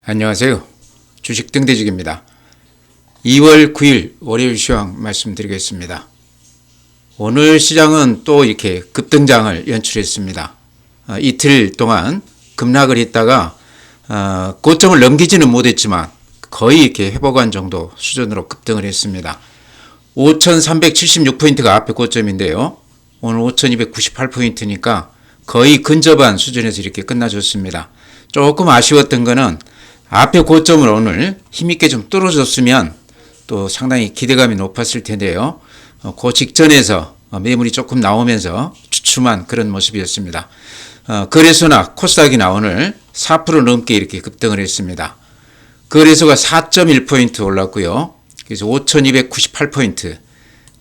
안녕하세요. 주식 등대직입니다. 2월 9일 월요일 시황 말씀드리겠습니다. 오늘 시장은 또 이렇게 급등장을 연출했습니다. 이틀 동안 급락을 했다가 고점을 넘기지는 못했지만 거의 이렇게 회복한 정도 수준으로 급등을 했습니다. 5,376포인트가 앞에 고점인데요. 오늘 5,298포인트니까 거의 근접한 수준에서 이렇게 끝나줬습니다. 조금 아쉬웠던 거는 앞에 고점을 오늘 힘있게 좀 뚫어줬으면 또 상당히 기대감이 높았을 텐데요. 그 직전에서 매물이 조금 나오면서 주춤한 그런 모습이었습니다. 거래소나 코스닥이나 오늘 4% 넘게 이렇게 급등을 했습니다. 거래소가 4.1포인트 올랐고요. 그래서 5,298포인트,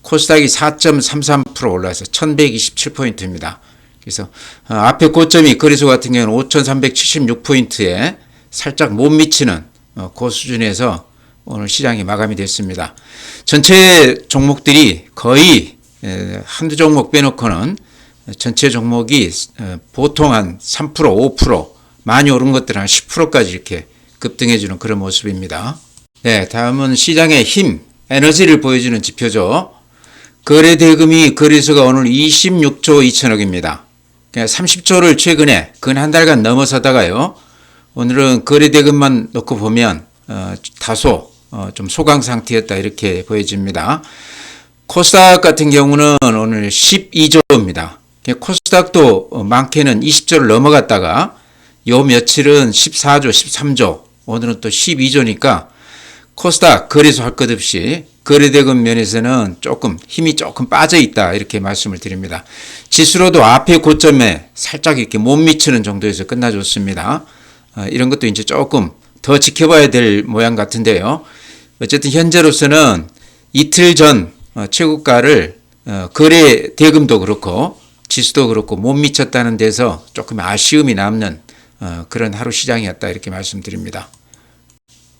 코스닥이 4.33% 올라서 1,127포인트입니다. 그래서 앞에 고점이 거래소 같은 경우는 5,376포인트에 살짝 못 미치는 그 수준에서 오늘 시장이 마감이 됐습니다. 전체 종목들이 거의 한두 종목 빼놓고는 전체 종목이 보통 한 3%, 5%, 많이 오른 것들은 한 10%까지 이렇게 급등해주는 그런 모습입니다. 네, 다음은 시장의 힘, 에너지를 보여주는 지표죠. 거래대금이 거래소가 오늘 26조 2천억입니다. 30조를 최근에 근 한 달간 넘어서다가요. 오늘은 거래대금만 놓고 보면 다소 좀 소강 상태였다 이렇게 보여집니다. 코스닥 같은 경우는 오늘 12조입니다. 코스닥도 많게는 20조를 넘어갔다가 요 며칠은 14조, 13조, 오늘은 또 12조니까 코스닥 거래소 할 것 없이 거래대금 면에서는 조금 힘이 조금 빠져 있다 이렇게 말씀을 드립니다. 지수로도 앞에 고점에 살짝 이렇게 못 미치는 정도에서 끝나줬습니다. 이런 것도 이제 조금 더 지켜봐야 될 모양 같은데요. 어쨌든 현재로서는 이틀 전 최고가를 거래 대금도 그렇고 지수도 그렇고 못 미쳤다는 데서 조금 아쉬움이 남는 그런 하루 시장이었다 이렇게 말씀드립니다.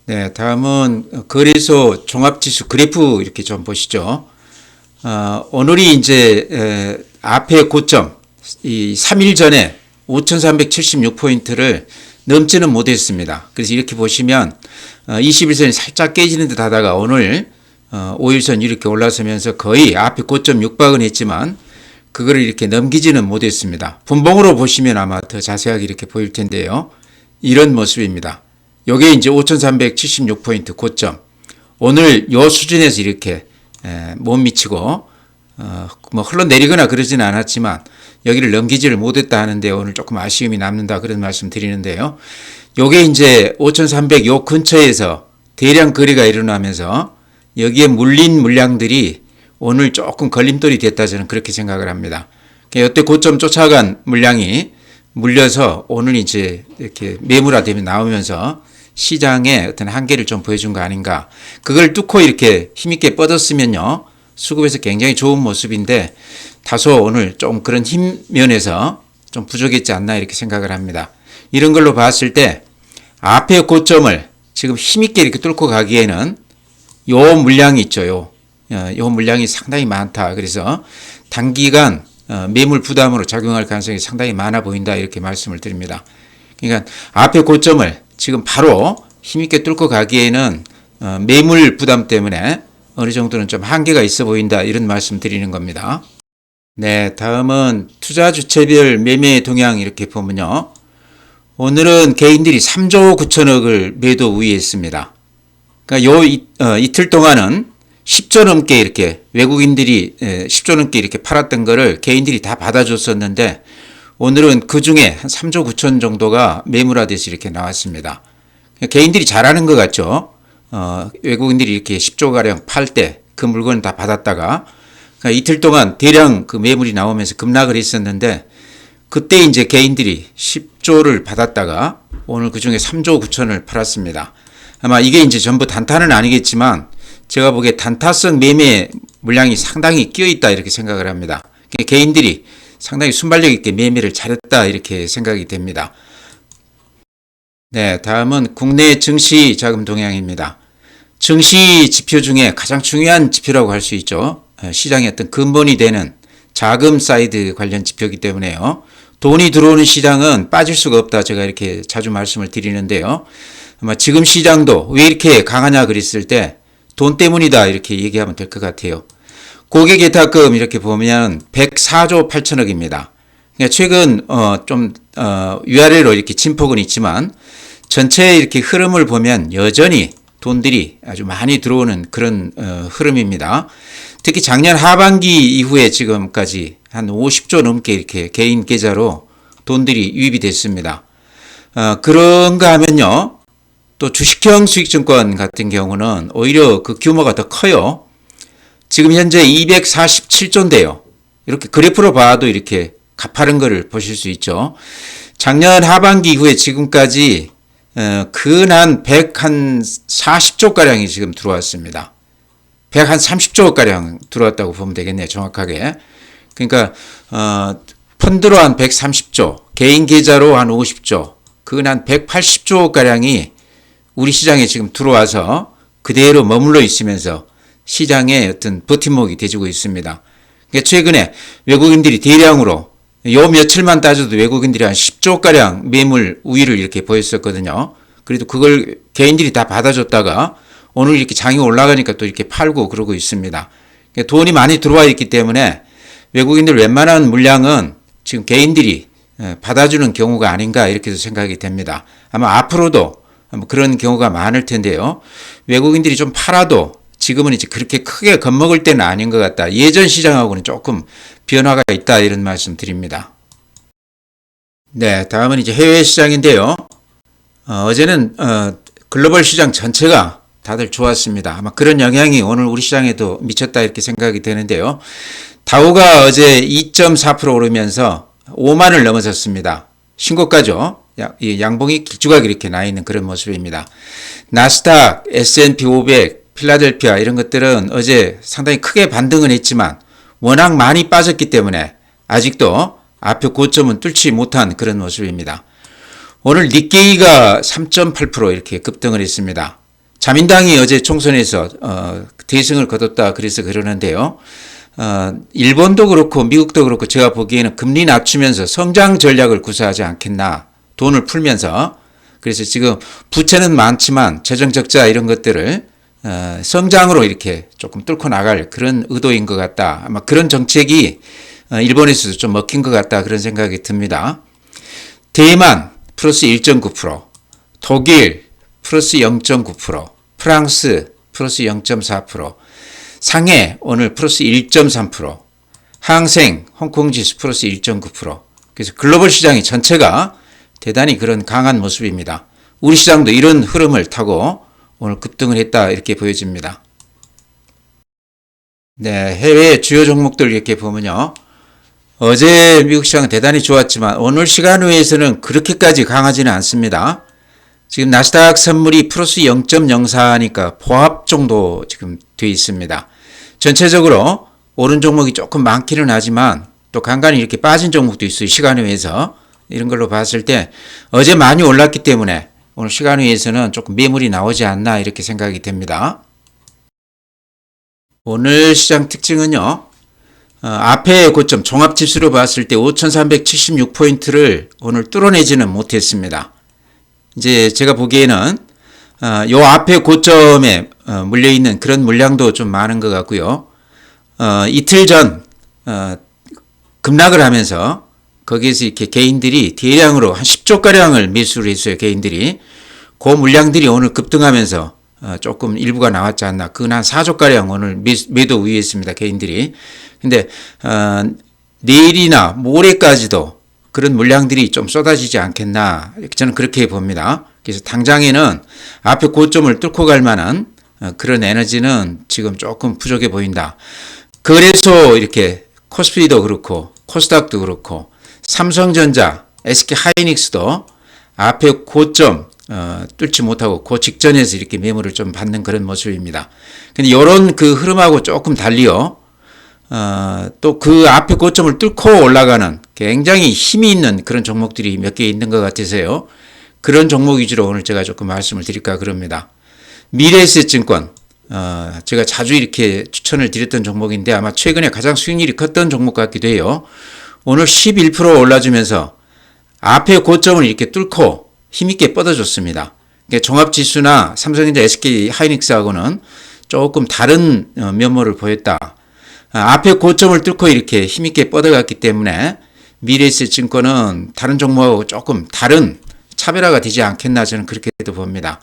네, 다음은 거래소 종합지수 그래프 이렇게 좀 보시죠. 오늘이 이제 앞에 고점 이 3일 전에 5,376포인트를 넘지는 못했습니다. 그래서 이렇게 보시면 21선이 살짝 깨지는 듯 하다가 오늘 5일선 이렇게 올라서면서 거의 앞에 고점 육박은 했지만 그거를 이렇게 넘기지는 못했습니다. 분봉으로 보시면 아마 더 자세하게 이렇게 보일 텐데요. 이런 모습입니다. 요게 이제 5,376포인트 고점. 오늘 요 수준에서 이렇게 못 미치고 뭐 흘러내리거나 그러지는 않았지만 여기를 넘기지를 못했다 하는데 오늘 조금 아쉬움이 남는다 그런 말씀 드리는데요. 요게 이제 5,300 요 근처에서 대량 거래가 일어나면서 여기에 물린 물량들이 오늘 조금 걸림돌이 됐다 저는 그렇게 생각을 합니다. 이때 고점 쫓아간 물량이 물려서 오늘 이제 이렇게 매물화되면 나오면서 시장의 어떤 한계를 좀 보여준 거 아닌가. 그걸 뚫고 이렇게 힘있게 뻗었으면요. 수급에서 굉장히 좋은 모습인데 다소 오늘 좀 그런 힘 면에서 좀 부족했지 않나 이렇게 생각을 합니다. 이런 걸로 봤을 때 앞에 고점을 지금 힘있게 이렇게 뚫고 가기에는 요 물량이 있죠. 요 물량이 상당히 많다. 그래서 단기간 매물 부담으로 작용할 가능성이 상당히 많아 보인다 이렇게 말씀을 드립니다. 그러니까 앞에 고점을 지금 바로 힘있게 뚫고 가기에는 매물 부담 때문에 어느 정도는 좀 한계가 있어 보인다 이런 말씀 드리는 겁니다. 네, 다음은 투자 주체별 매매 동향 이렇게 보면요. 오늘은 개인들이 3조 9천억을 매도 우위했습니다. 그러니까 이틀 동안은 10조 넘게 이렇게 외국인들이 10조 넘게 이렇게 팔았던 거를 개인들이 다 받아줬었는데 오늘은 그 중에 한 3조 9천 정도가 매물화돼서 이렇게 나왔습니다. 개인들이 잘하는 것 같죠. 외국인들이 이렇게 10조가량 팔 때 그 물건을 다 받았다가 그러니까 이틀 동안 대량 그 매물이 나오면서 급락을 했었는데 그때 이제 개인들이 10조를 받았다가 오늘 그 중에 3조 9천을 팔았습니다. 아마 이게 이제 전부 단타는 아니겠지만 제가 보기에 단타성 매매 물량이 상당히 끼어 있다 이렇게 생각을 합니다. 개인들이 상당히 순발력 있게 매매를 잘했다 이렇게 생각이 됩니다. 네, 다음은 국내 증시 자금 동향입니다. 증시 지표 중에 가장 중요한 지표라고 할 수 있죠. 시장의 어떤 근본이 되는 자금 사이드 관련 지표이기 때문에요. 돈이 들어오는 시장은 빠질 수가 없다 제가 이렇게 자주 말씀을 드리는데요. 아마 지금 시장도 왜 이렇게 강하냐 그랬을 때 돈 때문이다 이렇게 얘기하면 될 것 같아요. 고객예탁금 이렇게 보면 104조 8천억입니다. 그러니까 최근 위아래로 이렇게 진폭은 있지만 전체 이렇게 흐름을 보면 여전히 돈들이 아주 많이 들어오는 그런 흐름입니다. 특히 작년 하반기 이후에 지금까지 한 50조 넘게 이렇게 개인 계좌로 돈들이 유입이 됐습니다. 그런가 하면요. 또 주식형 수익증권 같은 경우는 오히려 그 규모가 더 커요. 지금 현재 247조인데요. 이렇게 그래프로 봐도 이렇게 가파른 거를 보실 수 있죠. 작년 하반기 이후에 지금까지 근한 140조가량이 지금 들어왔습니다. 130조가량 들어왔다고 보면 되겠네요. 정확하게. 그러니까 펀드로 한 130조, 개인 계좌로 한 50조, 근한 180조가량이 우리 시장에 지금 들어와서 그대로 머물러 있으면서 시장의 어떤 버팀목이 돼주고 있습니다. 그러니까 최근에 외국인들이 대량으로 요 며칠만 따져도 외국인들이 한 10조가량 매물 우위를 이렇게 보였었거든요. 그래도 그걸 개인들이 다 받아줬다가 오늘 이렇게 장이 올라가니까 또 이렇게 팔고 그러고 있습니다. 그러니까 돈이 많이 들어와 있기 때문에 외국인들 웬만한 물량은 지금 개인들이 받아주는 경우가 아닌가 이렇게도 생각이 됩니다. 아마 앞으로도 그런 경우가 많을 텐데요. 외국인들이 좀 팔아도 지금은 이제 그렇게 크게 겁먹을 때는 아닌 것 같다. 예전 시장하고는 조금 변화가 있다 이런 말씀 드립니다. 네, 다음은 이제 해외 시장인데요. 어제는 글로벌 시장 전체가 다들 좋았습니다. 아마 그런 영향이 오늘 우리 시장에도 미쳤다 이렇게 생각이 되는데요. 다우가 어제 2.4% 오르면서 5만을 넘어섰습니다. 신고가죠. 양봉이 길쭉하게 이렇게 나 있는 그런 모습입니다. 나스닥, S&P 500, 필라델피아 이런 것들은 어제 상당히 크게 반등은 했지만 워낙 많이 빠졌기 때문에 아직도 앞에 고점은 뚫지 못한 그런 모습입니다. 오늘 니케이가 3.8% 이렇게 급등을 했습니다. 자민당이 어제 총선에서 대승을 거뒀다 그래서 그러는데요. 일본도 그렇고 미국도 그렇고 제가 보기에는 금리 낮추면서 성장 전략을 구사하지 않겠나. 돈을 풀면서. 그래서 지금 부채는 많지만 재정 적자 이런 것들을 성장으로 이렇게 조금 뚫고 나갈 그런 의도인 것 같다. 아마 그런 정책이 일본에서도 좀 먹힌 것 같다 그런 생각이 듭니다. 대만 플러스 1.9%, 독일 플러스 0.9%, 프랑스 플러스 0.4%, 상해 오늘 플러스 1.3%, 항생 홍콩지수 플러스 1.9%. 그래서 글로벌 시장이 전체가 대단히 그런 강한 모습입니다. 우리 시장도 이런 흐름을 타고 오늘 급등을 했다 이렇게 보여집니다. 네, 해외 주요 종목들 이렇게 보면요. 어제 미국 시장은 대단히 좋았지만 오늘 시간 외에서는 그렇게까지 강하지는 않습니다. 지금 나스닥 선물이 플러스 0.04니까 보합 정도 지금 돼 있습니다. 전체적으로 오른 종목이 조금 많기는 하지만 또 간간히 이렇게 빠진 종목도 있어요. 시간 외에서. 이런 걸로 봤을 때 어제 많이 올랐기 때문에 오늘 시간 외에서는 조금 매물이 나오지 않나 이렇게 생각이 됩니다. 오늘 시장 특징은요. 앞에 고점 종합지수로 봤을 때 5,376포인트를 오늘 뚫어내지는 못했습니다. 이제 제가 보기에는 요 앞에 고점에 물려있는 그런 물량도 좀 많은 것 같고요. 이틀 전 급락을 하면서 거기에서 이렇게 개인들이 대량으로 한 10조가량을 매수를 했어요. 개인들이. 그 물량들이 오늘 급등하면서 조금 일부가 나왔지 않나. 그건 한 4조가량 오늘 매도 우위했습니다. 개인들이. 근데 내일이나 모레까지도 그런 물량들이 좀 쏟아지지 않겠나. 저는 그렇게 봅니다. 그래서 당장에는 앞에 고점을 뚫고 갈 만한 그런 에너지는 지금 조금 부족해 보인다. 그래서 이렇게 코스피도 그렇고 코스닥도 그렇고 삼성전자, SK하이닉스도 앞에 고점 뚫지 못하고 그 직전에서 이렇게 매물을 좀 받는 그런 모습입니다. 근데 이런 그 흐름하고 조금 달리요. 또 그 앞에 고점을 뚫고 올라가는 굉장히 힘이 있는 그런 종목들이 몇 개 있는 것 같아서요. 그런 종목 위주로 오늘 제가 조금 말씀을 드릴까 그럽니다. 미래에셋증권 제가 자주 이렇게 추천을 드렸던 종목인데 아마 최근에 가장 수익률이 컸던 종목 같기도 해요. 오늘 11% 올라주면서 앞에 고점을 이렇게 뚫고 힘있게 뻗어줬습니다. 그러니까 종합지수나 삼성전자, SK 하이닉스하고는 조금 다른 면모를 보였다. 앞에 고점을 뚫고 이렇게 힘있게 뻗어갔기 때문에 미래에셋증권은 다른 종목하고 조금 다른 차별화가 되지 않겠나 저는 그렇게도 봅니다.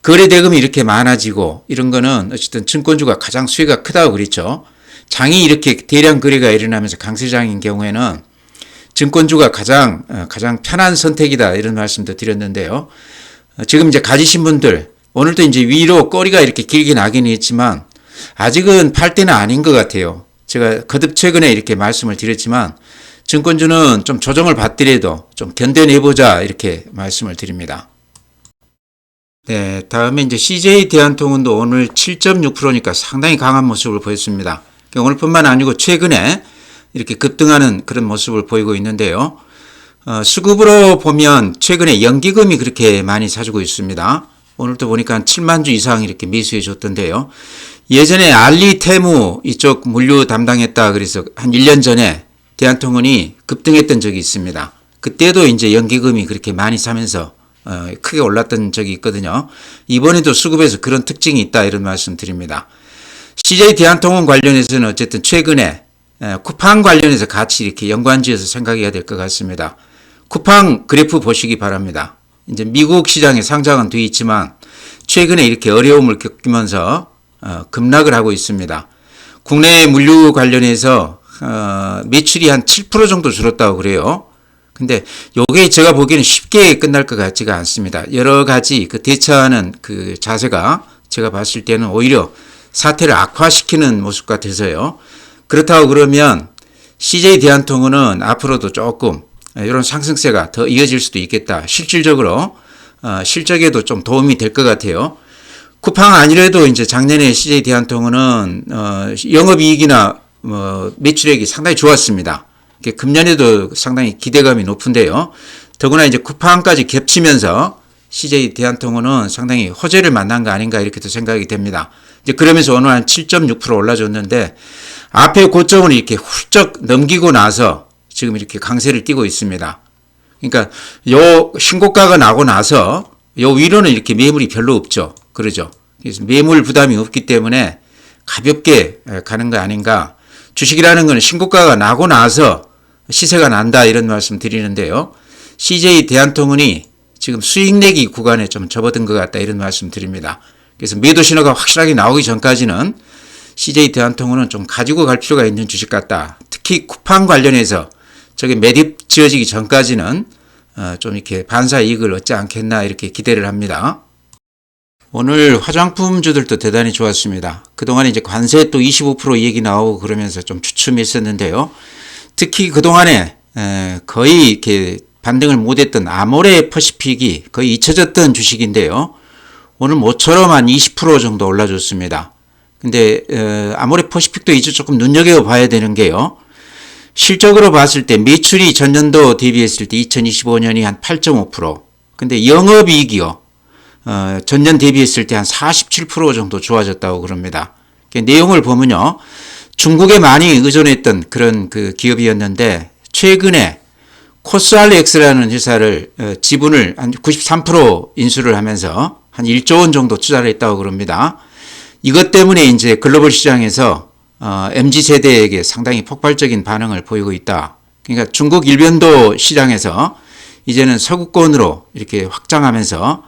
거래 대금이 이렇게 많아지고 이런 거는 어쨌든 증권주가 가장 수혜가 크다고 그랬죠. 장이 이렇게 대량 거래가 일어나면서 강세장인 경우에는 증권주가 가장 편한 선택이다 이런 말씀도 드렸는데요. 지금 이제 가지신 분들 오늘도 이제 위로 꼬리가 이렇게 길게 나긴 했지만 아직은 팔 때는 아닌 것 같아요. 제가 거듭 최근에 이렇게 말씀을 드렸지만 증권주는 좀 조정을 받더라도 좀 견뎌내보자 이렇게 말씀을 드립니다. 네, 다음에 이제 CJ 대한통운도 오늘 7.6%니까 상당히 강한 모습을 보였습니다. 오늘뿐만 아니고 최근에 이렇게 급등하는 그런 모습을 보이고 있는데요. 수급으로 보면 최근에 연기금이 그렇게 많이 사주고 있습니다. 오늘도 보니까 한 7만 주 이상 이렇게 매수해 줬던데요. 예전에 알리테무 이쪽 물류 담당했다 그래서 한 1년 전에 대한통운이 급등했던 적이 있습니다. 그때도 이제 연기금이 그렇게 많이 사면서 크게 올랐던 적이 있거든요. 이번에도 수급에서 그런 특징이 있다 이런 말씀 드립니다. CJ 대한통운 관련해서는 어쨌든 최근에 쿠팡 관련해서 같이 이렇게 연관지어서 생각해야 될 것 같습니다. 쿠팡 그래프 보시기 바랍니다. 이제 미국 시장에 상장은 되어 있지만 최근에 이렇게 어려움을 겪으면서 급락을 하고 있습니다. 국내 물류 관련해서 매출이 한 7% 정도 줄었다고 그래요. 근데 요게 제가 보기에는 쉽게 끝날 것 같지가 않습니다. 여러 가지 그 대처하는 그 자세가 제가 봤을 때는 오히려 사태를 악화시키는 모습 같아서요. 그렇다고 그러면 CJ 대한통운은 앞으로도 조금 이런 상승세가 더 이어질 수도 있겠다. 실질적으로 실적에도 좀 도움이 될 것 같아요. 쿠팡 아니래도 이제 작년에 CJ 대한통운은 영업이익이나 매출액이 상당히 좋았습니다. 금년에도 상당히 기대감이 높은데요. 더구나 이제 쿠팡까지 겹치면서 CJ 대한통운은 상당히 호재를 만난 거 아닌가 이렇게도 생각이 됩니다. 이제 그러면서 오늘 한 7.6% 올라줬는데 앞에 고점을 이렇게 훌쩍 넘기고 나서 지금 이렇게 강세를 띠고 있습니다. 그러니까 요 신고가가 나고 나서 요 위로는 이렇게 매물이 별로 없죠. 그러죠. 그래서 매물 부담이 없기 때문에 가볍게 가는 거 아닌가. 주식이라는 것은 신고가가 나고 나서 시세가 난다 이런 말씀 드리는데요. CJ 대한통운이 지금 수익 내기 구간에 좀 접어든 것 같다 이런 말씀 드립니다. 그래서 매도 신호가 확실하게 나오기 전까지는 CJ 대한통운은 좀 가지고 갈 필요가 있는 주식 같다. 특히 쿠팡 관련해서 저게 매립 지어지기 전까지는 좀 이렇게 반사 이익을 얻지 않겠나 이렇게 기대를 합니다. 오늘 화장품주들도 대단히 좋았습니다. 그동안에 이제 관세 또 25% 얘기 나오고 그러면서 좀 주춤했었는데요. 특히 그동안에 거의 이렇게 반등을 못했던 아모레 퍼시픽이 거의 잊혀졌던 주식인데요. 오늘 모처럼 한 20% 정도 올라줬습니다. 근데 아모레 퍼시픽도 이제 조금 눈여겨봐야 되는 게요. 실적으로 봤을 때 매출이 전년도 대비했을 때 2025년이 한 8.5%. 근데 영업이익이요. 전년 대비했을 때 한 47% 정도 좋아졌다고 그럽니다. 내용을 보면요. 중국에 많이 의존했던 그런 그 기업이었는데 최근에 코스알엑스라는 회사를 지분을 한 93% 인수를 하면서 한 1조 원 정도 투자를 했다고 그럽니다. 이것 때문에 이제 글로벌 시장에서 MZ세대에게 상당히 폭발적인 반응을 보이고 있다. 그러니까 중국 일변도 시장에서 이제는 서구권으로 이렇게 확장하면서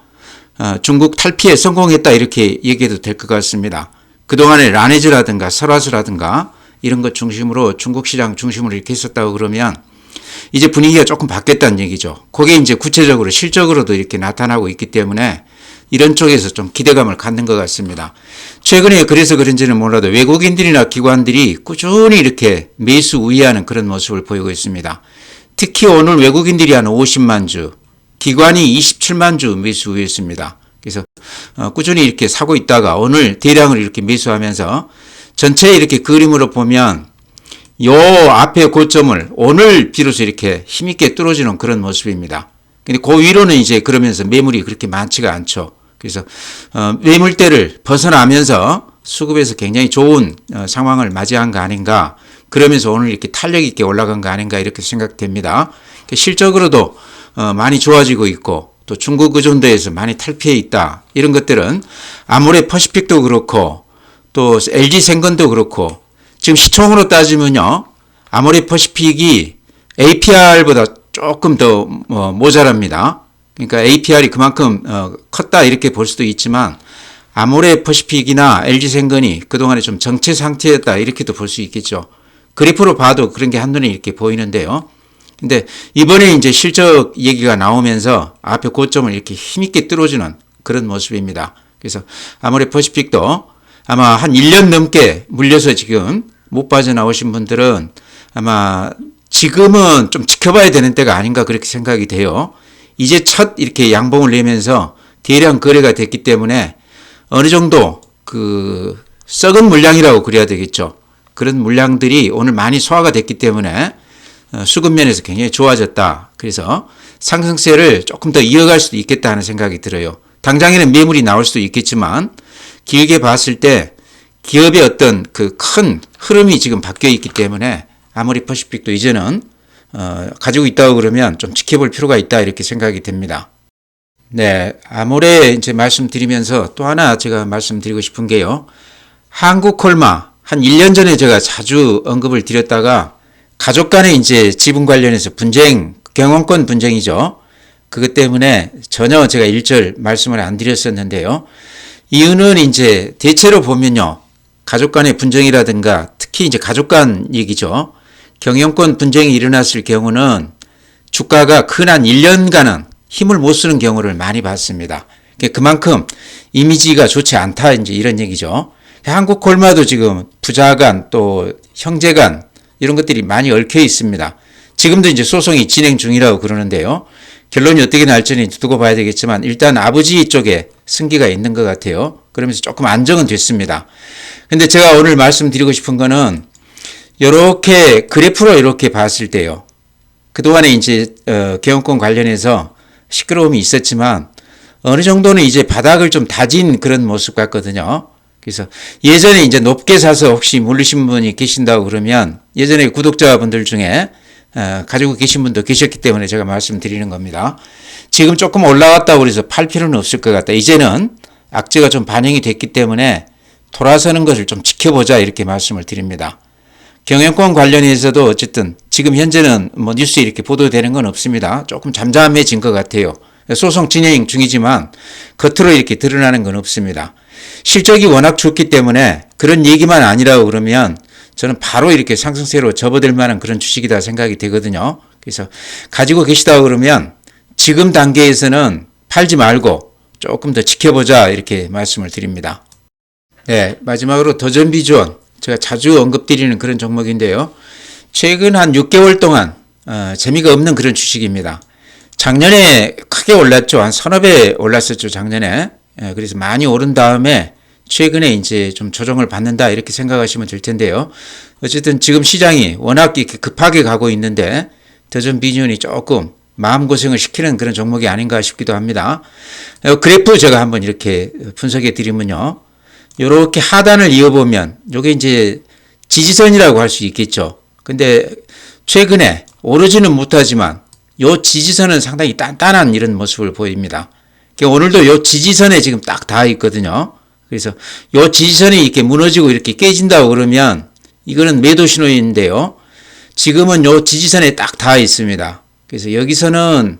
중국 탈피에 성공했다 이렇게 얘기해도 될 것 같습니다. 그동안에 라네즈라든가 설화수라든가 이런 것 중심으로 중국 시장 중심으로 이렇게 했었다고 그러면 이제 분위기가 조금 바뀌었다는 얘기죠. 그게 이제 구체적으로 실적으로도 이렇게 나타나고 있기 때문에 이런 쪽에서 좀 기대감을 갖는 것 같습니다. 최근에 그래서 그런지는 몰라도 외국인들이나 기관들이 꾸준히 이렇게 매수 우위하는 그런 모습을 보이고 있습니다. 특히 오늘 외국인들이 한 50만 주, 기관이 27만 주 매수 우위했습니다. 그래서 꾸준히 이렇게 사고 있다가 오늘 대량을 이렇게 매수하면서 전체 이렇게 그림으로 보면 요 앞에 고점을 오늘 비로소 이렇게 힘있게 뚫어주는 그런 모습입니다. 근데 그 위로는 이제 그러면서 매물이 그렇게 많지가 않죠. 그래서 매물대를 벗어나면서 수급에서 굉장히 좋은 상황을 맞이한 거 아닌가. 그러면서 오늘 이렇게 탄력 있게 올라간 거 아닌가 이렇게 생각됩니다. 실적으로도 많이 좋아지고 있고 또 중국 의존도에서 많이 탈피해 있다. 이런 것들은 아모레 퍼시픽도 그렇고 또 LG생건도 그렇고 지금 시총으로 따지면요. 아모레 퍼시픽이 APR보다 조금 더 모자랍니다. 그러니까 APR이 그만큼 컸다 이렇게 볼 수도 있지만 아모레 퍼시픽이나 LG생건이 그동안에 좀 정체 상태였다 이렇게도 볼 수 있겠죠. 그래프로 봐도 그런 게 한눈에 이렇게 보이는데요. 근데 이번에 이제 실적 얘기가 나오면서 앞에 고점을 이렇게 힘있게 뚫어주는 그런 모습입니다. 그래서 아모레 퍼시픽도 아마 한 1년 넘게 물려서 지금 못 빠져나오신 분들은 아마 지금은 좀 지켜봐야 되는 때가 아닌가 그렇게 생각이 돼요. 이제 첫 이렇게 양봉을 내면서 대량 거래가 됐기 때문에 어느 정도 그 썩은 물량이라고 그래야 되겠죠. 그런 물량들이 오늘 많이 소화가 됐기 때문에 수급 면에서 굉장히 좋아졌다. 그래서 상승세를 조금 더 이어갈 수도 있겠다 하는 생각이 들어요. 당장에는 매물이 나올 수도 있겠지만 길게 봤을 때 기업의 어떤 그 큰 흐름이 지금 바뀌어 있기 때문에 아모레 퍼시픽도 이제는 가지고 있다고 그러면 좀 지켜볼 필요가 있다 이렇게 생각이 됩니다. 네, 아모레 이제 말씀드리면서 또 하나 제가 말씀드리고 싶은 게요. 한국콜마 한 1년 전에 제가 자주 언급을 드렸다가 가족 간의 이제 지분 관련해서 분쟁, 경영권 분쟁이죠. 그것 때문에 전혀 제가 일절 말씀을 안 드렸었는데요. 이유는 이제 대체로 보면요. 가족 간의 분쟁이라든가 특히 이제 가족 간 얘기죠. 경영권 분쟁이 일어났을 경우는 주가가 근 한 1년간은 힘을 못 쓰는 경우를 많이 봤습니다. 그만큼 이미지가 좋지 않다 이제 이런 얘기죠. 한국콜마도 지금 부자 간 또 형제 간 이런 것들이 많이 얽혀 있습니다. 지금도 이제 소송이 진행 중이라고 그러는데요. 결론이 어떻게 날지는 두고 봐야 되겠지만 일단 아버지 쪽에 승기가 있는 것 같아요. 그러면서 조금 안정은 됐습니다. 근데 제가 오늘 말씀드리고 싶은 거는 이렇게 그래프로 이렇게 봤을 때요. 그동안에 이제 경영권 관련해서 시끄러움이 있었지만 어느 정도는 이제 바닥을 좀 다진 그런 모습 같거든요. 그래서 예전에 이제 높게 사서 혹시 물리신 분이 계신다고 그러면 예전에 구독자분들 중에 가지고 계신 분도 계셨기 때문에 제가 말씀드리는 겁니다. 지금 조금 올라왔다고 그래서 팔 필요는 없을 것 같다. 이제는 악재가 좀 반영이 됐기 때문에 돌아서는 것을 좀 지켜보자 이렇게 말씀을 드립니다. 경영권 관련해서도 어쨌든 지금 현재는 뭐 뉴스에 이렇게 보도되는 건 없습니다. 조금 잠잠해진 것 같아요. 소송 진행 중이지만 겉으로 이렇게 드러나는 건 없습니다. 실적이 워낙 좋기 때문에 그런 얘기만 아니라고 그러면 저는 바로 이렇게 상승세로 접어들 만한 그런 주식이다 생각이 되거든요. 그래서 가지고 계시다고 그러면 지금 단계에서는 팔지 말고 조금 더 지켜보자 이렇게 말씀을 드립니다. 네, 마지막으로 더전비주원 제가 자주 언급드리는 그런 종목인데요. 최근 한 6개월 동안 재미가 없는 그런 주식입니다. 작년에 크게 올랐죠. 한 서너 배 올랐었죠. 작년에. 그래서 많이 오른 다음에 최근에 이제 좀 조정을 받는다 이렇게 생각하시면 될 텐데요. 어쨌든 지금 시장이 워낙 이렇게 급하게 가고 있는데 더전비주원이 조금 마음고생을 시키는 그런 종목이 아닌가 싶기도 합니다. 그래프 제가 한번 이렇게 분석해 드리면요. 이렇게 하단을 이어보면 이게 이제 지지선이라고 할 수 있겠죠. 근데 최근에 오르지는 못하지만 이 지지선은 상당히 단단한 이런 모습을 보입니다. 오늘도 이 지지선에 지금 딱 닿아 있거든요. 그래서 이 지지선이 이렇게 무너지고 이렇게 깨진다고 그러면 이거는 매도 신호인데요. 지금은 이 지지선에 딱 닿아 있습니다. 그래서 여기서는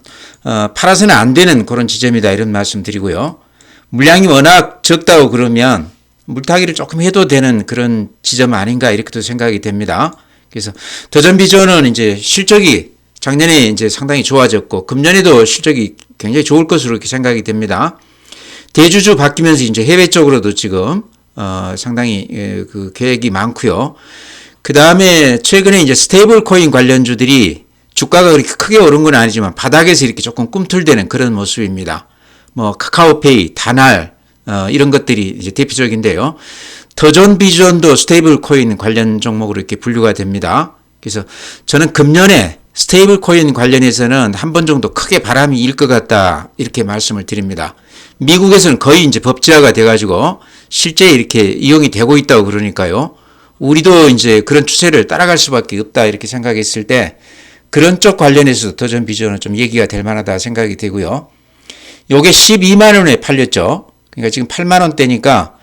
팔아서는 안 되는 그런 지점이다 이런 말씀 드리고요. 물량이 워낙 적다고 그러면 물타기를 조금 해도 되는 그런 지점 아닌가 이렇게도 생각이 됩니다. 그래서 더전비주원은 이제 실적이 작년에 이제 상당히 좋아졌고 금년에도 실적이 굉장히 좋을 것으로 이렇게 생각이 됩니다. 대주주 바뀌면서 이제 해외 쪽으로도 지금 상당히 그 계획이 많고요. 그 다음에 최근에 이제 스테이블 코인 관련주들이 주가가 그렇게 크게 오른 건 아니지만 바닥에서 이렇게 조금 꿈틀대는 그런 모습입니다. 뭐 카카오페이, 다날 이런 것들이 이제 대표적인데요. 더전비주원도 스테이블 코인 관련 종목으로 이렇게 분류가 됩니다. 그래서 저는 금년에 스테이블 코인 관련해서는 한 번 정도 크게 바람이 일 것 같다 이렇게 말씀을 드립니다. 미국에서는 거의 이제 법제화가 돼가지고 실제 이렇게 이용이 되고 있다고 그러니까요. 우리도 이제 그런 추세를 따라갈 수밖에 없다 이렇게 생각했을 때 그런 쪽 관련해서 더전비주원은 좀 얘기가 될 만하다 생각이 되고요. 요게 12만 원에 팔렸죠. 그러니까 지금 8만 원대니까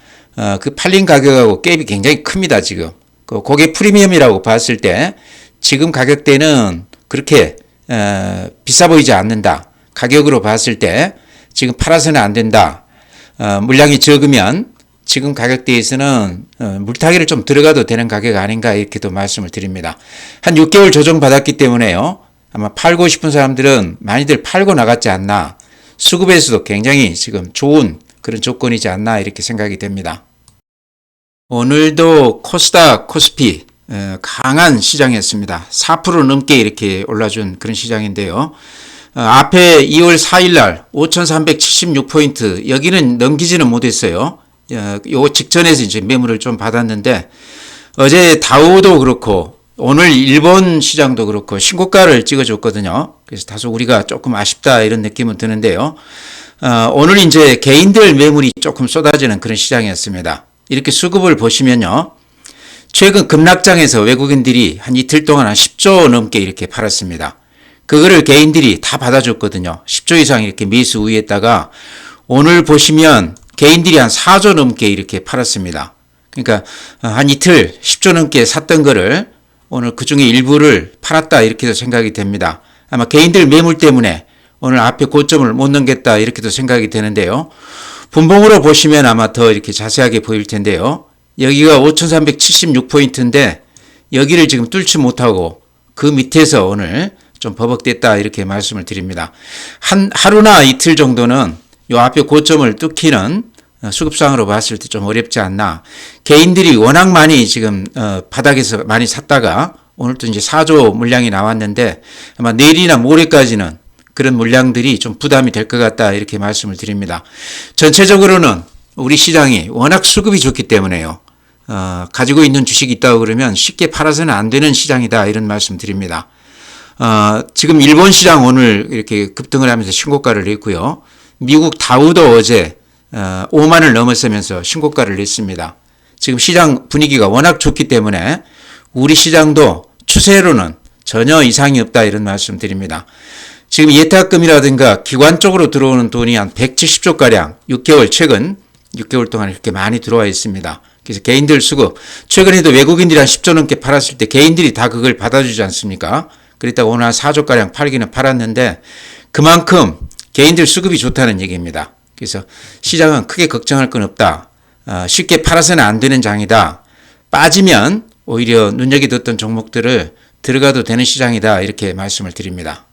그 팔린 가격하고 갭이 굉장히 큽니다. 지금 그 고객 프리미엄이라고 봤을 때 지금 가격대는 그렇게 비싸 보이지 않는다. 가격으로 봤을 때 지금 팔아서는 안 된다. 물량이 적으면 지금 가격대에서는 물타기를 좀 들어가도 되는 가격 아닌가 이렇게도 말씀을 드립니다. 한 6개월 조정받았기 때문에요. 아마 팔고 싶은 사람들은 많이들 팔고 나갔지 않나. 수급에서도 굉장히 지금 좋은 그런 조건이지 않나 이렇게 생각이 됩니다. 오늘도 코스닥, 코스피 강한 시장이었습니다. 4% 넘게 이렇게 올라준 그런 시장인데요. 앞에 2월 4일 날 5,376포인트 여기는 넘기지는 못했어요. 요 직전에서 이제 매물을 좀 받았는데 어제 다우도 그렇고 오늘 일본 시장도 그렇고 신고가를 찍어줬거든요. 그래서 다소 우리가 조금 아쉽다 이런 느낌은 드는데요. 오늘 이제 개인들 매물이 조금 쏟아지는 그런 시장이었습니다. 이렇게 수급을 보시면요. 최근 급락장에서 외국인들이 한 이틀 동안 한 10조 넘게 이렇게 팔았습니다. 그거를 개인들이 다 받아줬거든요. 10조 이상 이렇게 매수 우위했다가 오늘 보시면 개인들이 한 4조 넘게 이렇게 팔았습니다. 그러니까 한 이틀 10조 넘게 샀던 거를 오늘 그중에 일부를 팔았다 이렇게도 생각이 됩니다. 아마 개인들 매물 때문에 오늘 앞에 고점을 못 넘겼다 이렇게도 생각이 되는데요. 분봉으로 보시면 아마 더 이렇게 자세하게 보일 텐데요. 여기가 5,376포인트인데 여기를 지금 뚫지 못하고 그 밑에서 오늘 좀 버벅댔다 이렇게 말씀을 드립니다. 하루나 이틀 정도는 요 앞에 고점을 뚫기는 수급상으로 봤을 때 좀 어렵지 않나. 개인들이 워낙 많이 지금 바닥에서 많이 샀다가 오늘 또 이제 4조 물량이 나왔는데 아마 내일이나 모레까지는 그런 물량들이 좀 부담이 될 것 같다 이렇게 말씀을 드립니다. 전체적으로는 우리 시장이 워낙 수급이 좋기 때문에요. 가지고 있는 주식이 있다고 그러면 쉽게 팔아서는 안 되는 시장이다 이런 말씀 드립니다. 지금 일본 시장 오늘 이렇게 급등을 하면서 신고가를 냈고요. 미국 다우도 어제 5만을 넘어서면서 신고가를 냈습니다. 지금 시장 분위기가 워낙 좋기 때문에 우리 시장도 추세로는 전혀 이상이 없다 이런 말씀 드립니다. 지금 예탁금이라든가 기관 쪽으로 들어오는 돈이 한 170조가량 6개월 최근 6개월 동안 이렇게 많이 들어와 있습니다. 그래서 개인들 수급 최근에도 외국인들이 한 10조 넘게 팔았을 때 개인들이 다 그걸 받아주지 않습니까? 그랬다가 오늘 한 4조가량 팔기는 팔았는데 그만큼 개인들 수급이 좋다는 얘기입니다. 그래서 시장은 크게 걱정할 건 없다. 쉽게 팔아서는 안 되는 장이다. 빠지면 오히려 눈여겨뒀던 종목들을 들어가도 되는 시장이다. 이렇게 말씀을 드립니다.